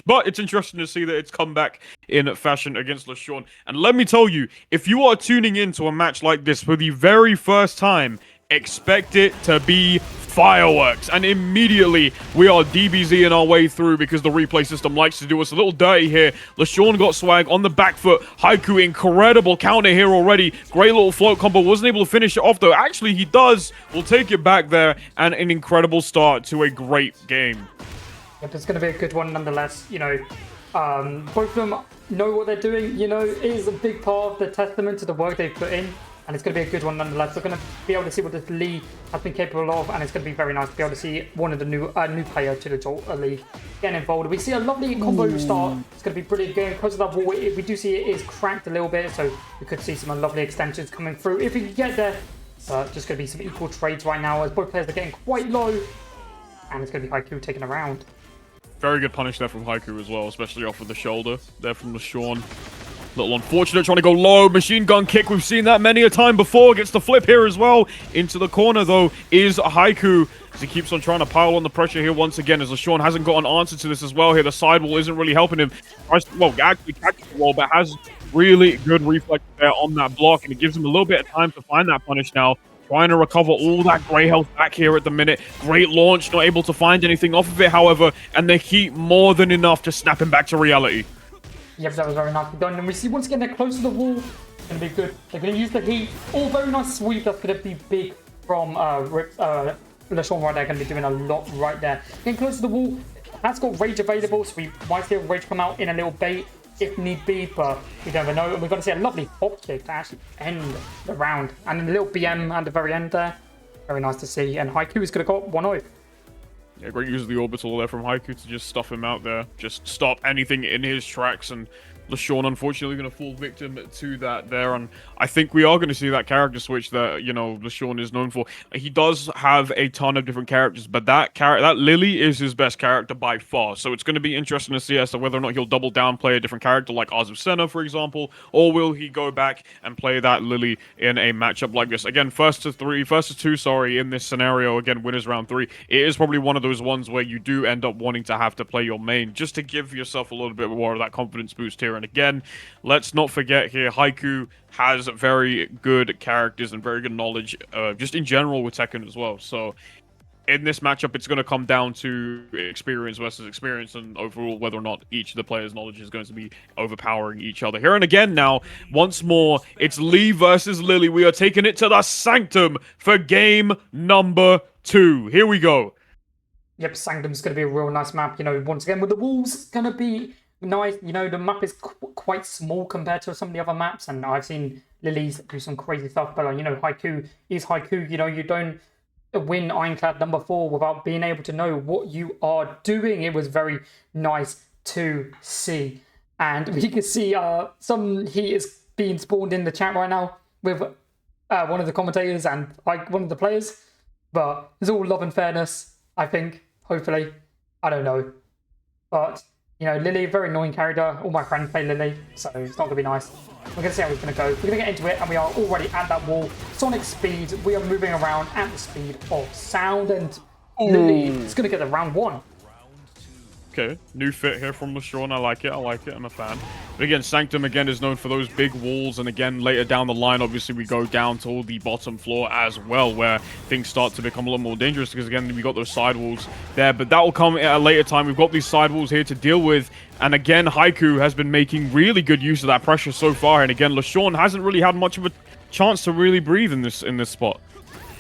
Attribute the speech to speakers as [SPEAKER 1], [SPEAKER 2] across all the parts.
[SPEAKER 1] much. But it's interesting to see that it's come back in fashion against LaShawn. And let me tell you, if you are tuning into a match like this for the very first time, expect it to be fireworks. And immediately we are DBZing our way through because the replay system likes to do us a little dirty here. LaShawn got swag on the back foot. HAIKU, incredible counter here already. Great little float combo. Wasn't able to finish it off though. Actually, he does. We'll take it back there. And an incredible start to a great game.
[SPEAKER 2] Yep, it's going to be a good one nonetheless. You know, both of them know what they're doing. You know, it is a big part of the testament to the work they've put in. And it's going to be a good one nonetheless. We're going to be able to see what this Lee has been capable of, and it's going to be very nice to be able to see one of the new player to the league getting involved. We see a lovely combo start. It's going to be brilliant going close to that wall. We do see it is cracked a little bit, so we could see some lovely extensions coming through if we can get there. Just going to be some equal trades right now as both players are getting quite low, and it's going to be HAIKU taking a round.
[SPEAKER 1] Very good punish there from HAIKU as well, especially off of the shoulder there from LaShawn. Little unfortunate, trying to go low. Machine gun kick. We've seen that many a time before. Gets the flip here as well. Into the corner, though, is HAIKU. As he keeps on trying to pile on the pressure here once again. As LaShawn hasn't got an answer to this as well here. The sidewall isn't really helping him. Well, actually catches the wall, but has really good reflex there on that block. And it gives him a little bit of time to find that punish now. Trying to recover all that grey health back here at the minute. Great launch. Not able to find anything off of it, however. And they keep more than enough to snap him back to reality.
[SPEAKER 2] Yep, that was very nicely done. And we see once again they're close to the wall. It's going to be good. They're going to use the heat. Oh, very nice sweep. That's going to be big from LaShawn right there. Going to be doing a lot right there. Getting close to the wall. Has got rage available, so we might see a rage come out in a little bait if need be, but we never know. And we're going to see a lovely hop kick to actually end the round. And a little BM at the very end there. Very nice to see. And HAIKU is going to go 1-0.
[SPEAKER 1] Yeah, great use of the orbital there from HAIKU to just stuff him out there. Just stop anything in his tracks, and LaShawn unfortunately going to fall victim to that there. And I think we are going to see that character switch that, you know, LaShawn is known for. He does have a ton of different characters, but that LILI is his best character by far. So it's going to be interesting to see as to whether or not he'll double down, play a different character like Senna, for example, or will he go back and play that LILI in a matchup like this. Again, first to two, in this scenario, again, winners round 3. It is probably one of those ones where you do end up wanting to have to play your main just to give yourself a little bit more of that confidence boost here. And again, let's not forget here, HAIKU has very good characters and very good knowledge, just in general with Tekken as well. So in this matchup, it's going to come down to experience versus experience, and overall whether or not each of the players' knowledge is going to be overpowering each other here. And again now, once more, it's Lee versus LILI. We are taking it to the Sanctum for game number 2. Here we go.
[SPEAKER 2] Yep, Sanctum's going to be a real nice map. You know, once again, with the walls going to be nice. You know, the map is quite small compared to some of the other maps, and I've seen Lili's do some crazy stuff, but you know, HAIKU is HAIKU. You know, you don't win IRONCLAD number 4 without being able to know what you are doing. It was very nice to see, and we can see some heat is being spawned in the chat right now with one of the commentators and like one of the players, but it's all love and fairness, I think. Hopefully, I don't know, but you know, Lili, very annoying character. All my friends play Lili, so it's not going to be nice. We're going to see how it's going to go. We're going to get into it, and we are already at that wall. Sonic speed. We are moving around at the speed of sound, and Lili is going to get the round 1.
[SPEAKER 1] Okay, new fit here from LaShawn. I like it. I'm a fan. But again, Sanctum again is known for those big walls, and again later down the line, obviously we go down to the bottom floor as well, where things start to become a lot more dangerous because again we got those side walls there. But that will come at a later time. We've got these side walls here to deal with, and again HAIKU has been making really good use of that pressure so far. And again, LaShawn hasn't really had much of a chance to really breathe in this spot.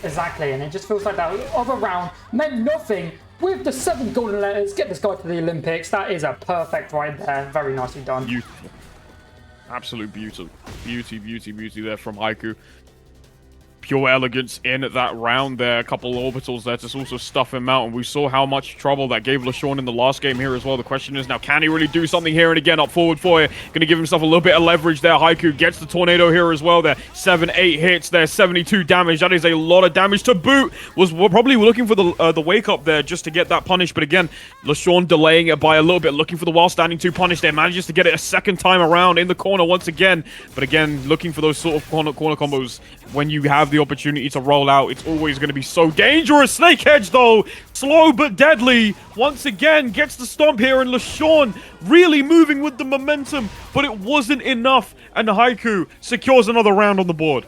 [SPEAKER 2] Exactly, and it just feels like that other round meant nothing. With the 7 golden letters, get this guy to the Olympics. That is a perfect right there. Very nicely done.
[SPEAKER 1] Beautiful. Absolute beauty. Beauty there from HAIKU. Pure elegance in that round there. A couple orbitals there to also stuff him out. And we saw how much trouble that gave LaShawn in the last game here as well. The question is now, can he really do something here? And again, up forward for it. Going to give himself a little bit of leverage there. HAIKU gets the tornado here as well there. 7-8 hits there. 72 damage. That is a lot of damage to boot. We're probably looking for the wake up there just to get that punish. But again, LaShawn delaying it by a little bit. Looking for the while standing 2 punish there. Manages to get it a second time around in the corner once again. But again, looking for those sort of corner combos when you have the the opportunity to roll out. It's always going to be so dangerous. Snake Edge, though, slow but deadly. Once again, gets the stomp here, and LaShawn really moving with the momentum, but it wasn't enough, and HAIKU secures another round on the board.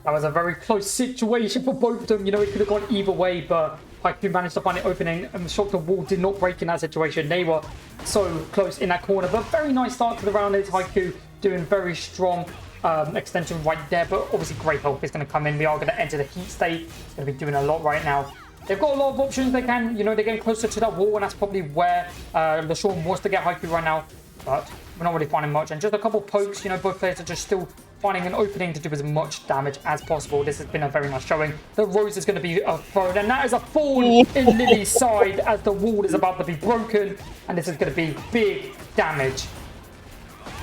[SPEAKER 2] That was a very close situation for both of them. You know, it could have gone either way, but HAIKU managed to find an opening, and the shock the wall did not break in that situation. They were so close in that corner, but very nice start to the round. Is HAIKU doing very strong extension right there, but obviously great help is going to come in. We are going to enter the heat state. It's going to be doing a lot right now. They've got a lot of options. They can, you know, they're getting closer to that wall, and that's probably where LaShawn wants to get HAIKU right now, but we're not really finding much. And just a couple pokes, you know, both players are just still finding an opening to do as much damage as possible. This has been a very nice showing. The Rose is going to be thrown, and that is a fall in Lili's side as the wall is about to be broken, and this is going to be big damage.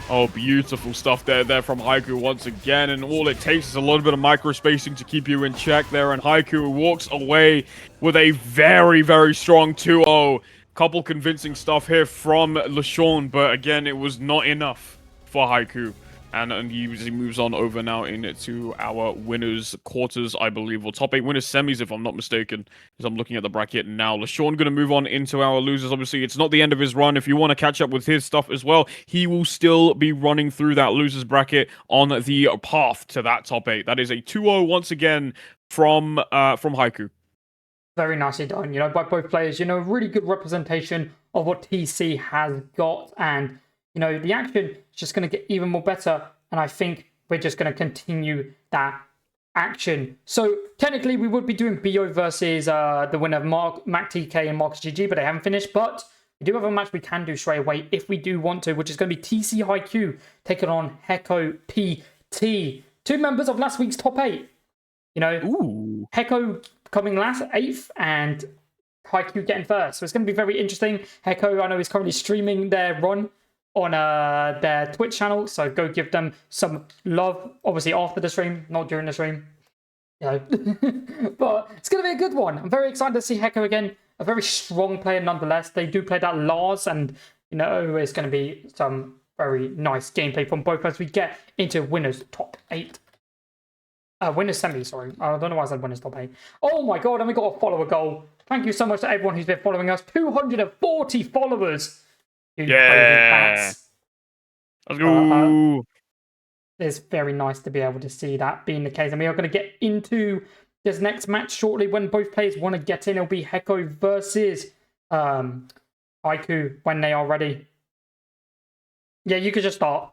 [SPEAKER 1] Oh, beautiful stuff there from HAIKU once again, and all it takes is a little bit of micro spacing to keep you in check there, and HAIKU walks away with a very, very strong 2-0. Couple convincing stuff here from LaShawn, but again, it was not enough for HAIKU. And he moves on over now into our winners quarters, I believe, or top 8 winners semis, if I'm not mistaken, as I'm looking at the bracket now. LaShawn going to move on into our losers. Obviously, it's not the end of his run. If you want to catch up with his stuff as well, he will still be running through that losers bracket on the path to that top 8. That is a 2-0 once again from HAIKU.
[SPEAKER 2] Very nicely done, you know, by both players. You know, really good representation of what TC has got, and you know, the action is just going to get even more better, and I think we're just going to continue that action. So technically, we would be doing BO versus the winner of Mac TK and Marcus GG, but they haven't finished. But we do have a match we can do straight away if we do want to, which is going to be TC HAIKU taking on HAIKU PT, 2 members of last week's top 8. You know, HAIKU coming last, 8th, and HAIKU getting 1st. So it's going to be very interesting. HAIKU, I know, is currently streaming their run on their Twitch channel, so go give them some love, obviously after the stream, not during the stream, you know. But it's going to be a good one. I'm very excited to see HAIKU again, a very strong player nonetheless. They do play that Lars, and you know, it's going to be some very nice gameplay from both as we get into winners top 8. Winners semi, sorry. I don't know why I said winners top 8. Oh my god, and we got a follower goal. Thank you so much to everyone who's been following us. 240 followers.
[SPEAKER 1] Yeah. Let's go.
[SPEAKER 2] It's very nice to be able to see that being the case. And we are going to get into this next match shortly when both players want to get in. It'll be HAIKU versus HAIKU when they are ready. Yeah, you could just start.